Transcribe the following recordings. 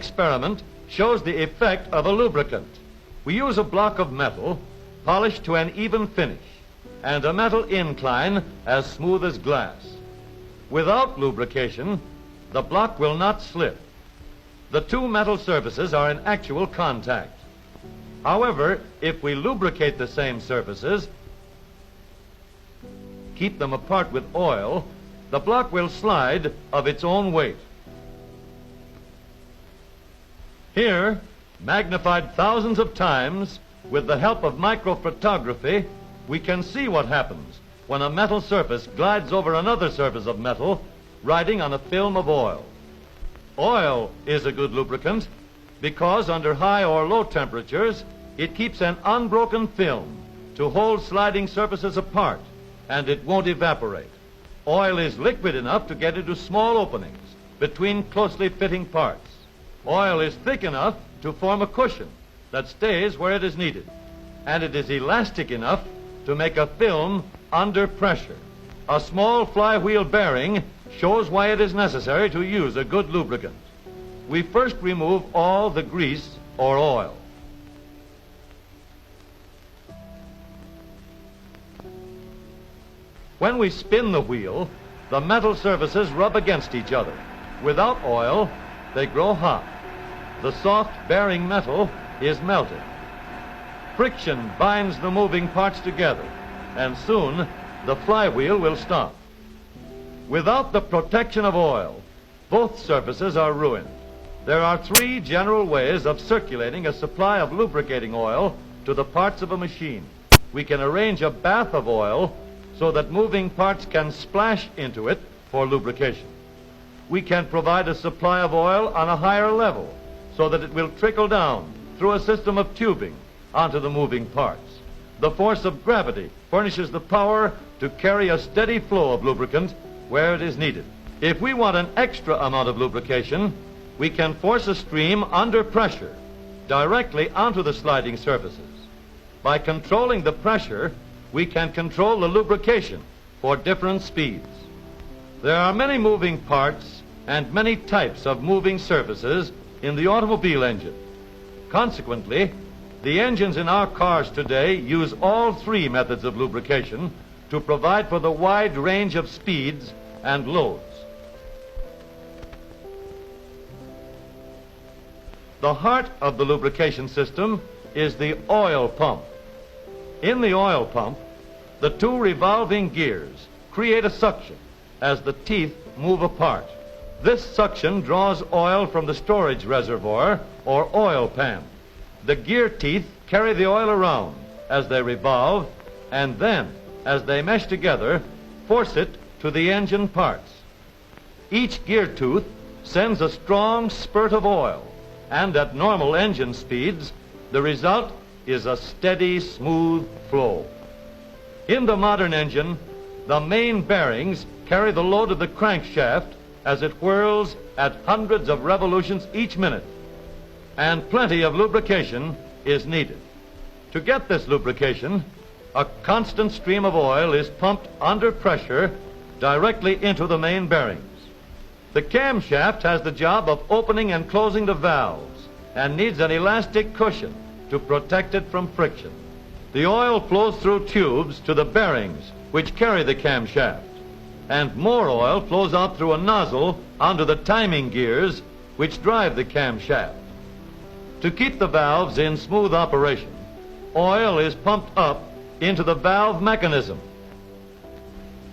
Experiment shows the effect of a lubricant. We use a block of metal polished to an even finish and a metal incline as smooth as glass. Without lubrication, the block will not slip. The two metal surfaces are in actual contact. However, if we lubricate the same surfaces, keep them apart with oil, the block will slide of its own weight. Here, magnified thousands of times, with the help of microphotography, we can see what happens when a metal surface glides over another surface of metal riding on a film of oil. Oil is a good lubricant because under high or low temperatures, it keeps an unbroken film to hold sliding surfaces apart, and it won't evaporate. Oil is liquid enough to get into small openings between closely fitting parts. Oil is thick enough to form a cushion that stays where it is needed, and it is elastic enough to make a film under pressure. A small flywheel bearing shows why it is necessary to use a good lubricant. We first remove all the grease or oil. When we spin the wheel, the metal surfaces rub against each other. Without oil, they grow hot. The soft bearing metal is melted. Friction binds the moving parts together, and soon the flywheel will stop. Without the protection of oil, both surfaces are ruined. There are three general ways of circulating a supply of lubricating oil to the parts of a machine. We can arrange a bath of oil so that moving parts can splash into it for lubrication. We can provide a supply of oil on a higher level so that it will trickle down through a system of tubing onto the moving parts. The force of gravity furnishes the power to carry a steady flow of lubricant where it is needed. If we want an extra amount of lubrication, we can force a stream under pressure directly onto the sliding surfaces. By controlling the pressure, we can control the lubrication for different speeds. There are many moving parts and many types of moving surfaces in the automobile engine. Consequently, the engines in our cars today use all three methods of lubrication to provide for the wide range of speeds and loads. The heart of the lubrication system is the oil pump. In the oil pump, the two revolving gears create a suction as the teeth move apart. This suction draws oil from the storage reservoir or oil pan. The gear teeth carry the oil around as they revolve, and then, as they mesh together, force it to the engine parts. Each gear tooth sends a strong spurt of oil, and at normal engine speeds, the result is a steady, smooth flow. In the modern engine, the main bearings carry the load of the crankshaft as it whirls at hundreds of revolutions each minute, and plenty of lubrication is needed. To get this lubrication, a constant stream of oil is pumped under pressure directly into the main bearings. The camshaft has the job of opening and closing the valves and needs an elastic cushion to protect it from friction. The oil flows through tubes to the bearings which carry the camshaft, and more oil flows out through a nozzle onto the timing gears which drive the camshaft. To keep the valves in smooth operation, oil is pumped up into the valve mechanism.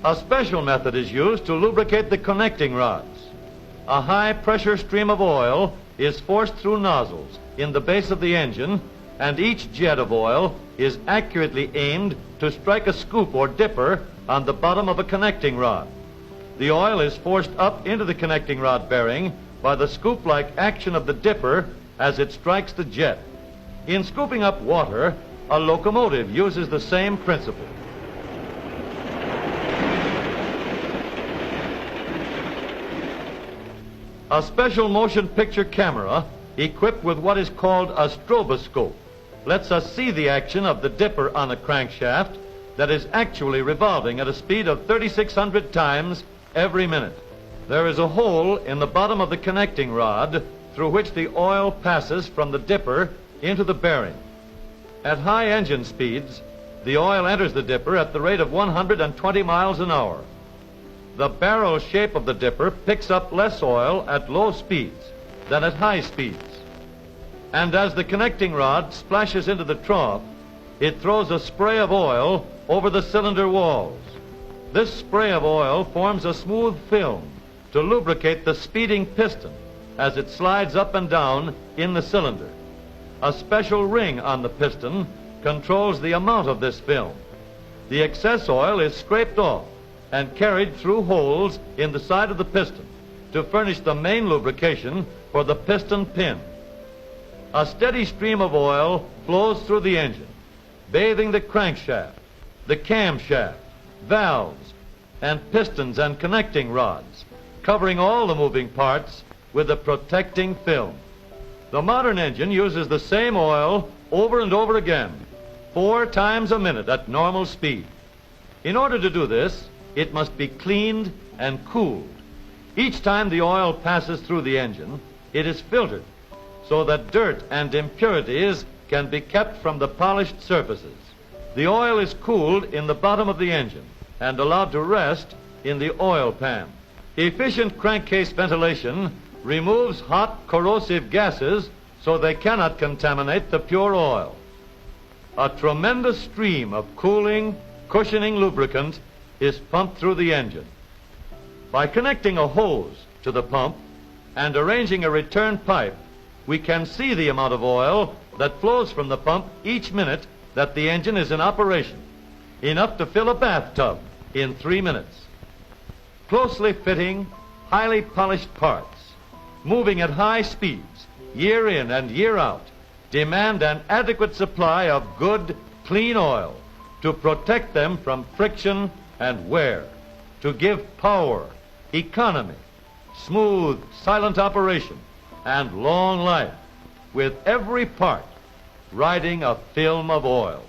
A special method is used to lubricate the connecting rods. A high-pressure stream of oil is forced through nozzles in the base of the engine, and each jet of oil is accurately aimed to strike a scoop or dipper on the bottom of a connecting rod. The oil is forced up into the connecting rod bearing by the scoop-like action of the dipper as it strikes the jet. In scooping up water, a locomotive uses the same principle. A special motion picture camera equipped with what is called a stroboscope lets us see the action of the dipper on a crankshaft that is actually revolving at a speed of 3,600 times every minute. There is a hole in the bottom of the connecting rod through which the oil passes from the dipper into the bearing. At high engine speeds, the oil enters the dipper at the rate of 120 miles an hour. The barrel shape of the dipper picks up less oil at low speeds than at high speeds. And as the connecting rod splashes into the trough, it throws a spray of oil over the cylinder walls. This spray of oil forms a smooth film to lubricate the speeding piston as it slides up and down in the cylinder. A special ring on the piston controls the amount of this film. The excess oil is scraped off and carried through holes in the side of the piston to furnish the main lubrication for the piston pin. A steady stream of oil flows through the engine, bathing the crankshaft, the camshaft, valves, and pistons and connecting rods, covering all the moving parts with a protecting film. The modern engine uses the same oil over and over again, 4 times a minute at normal speed. In order to do this, it must be cleaned and cooled. Each time the oil passes through the engine, it is filtered so that dirt and impurities can be kept from the polished surfaces. The oil is cooled in the bottom of the engine and allowed to rest in the oil pan. Efficient crankcase ventilation removes hot, corrosive gases so they cannot contaminate the pure oil. A tremendous stream of cooling, cushioning lubricant is pumped through the engine. By connecting a hose to the pump and arranging a return pipe, we can see the amount of oil that flows from the pump each minute that the engine is in operation, enough to fill a bathtub in 3 minutes. Closely fitting, highly polished parts, moving at high speeds, year in and year out, demand an adequate supply of good, clean oil to protect them from friction and wear, to give power, economy, smooth, silent operation, and long life, with every part riding a film of oil.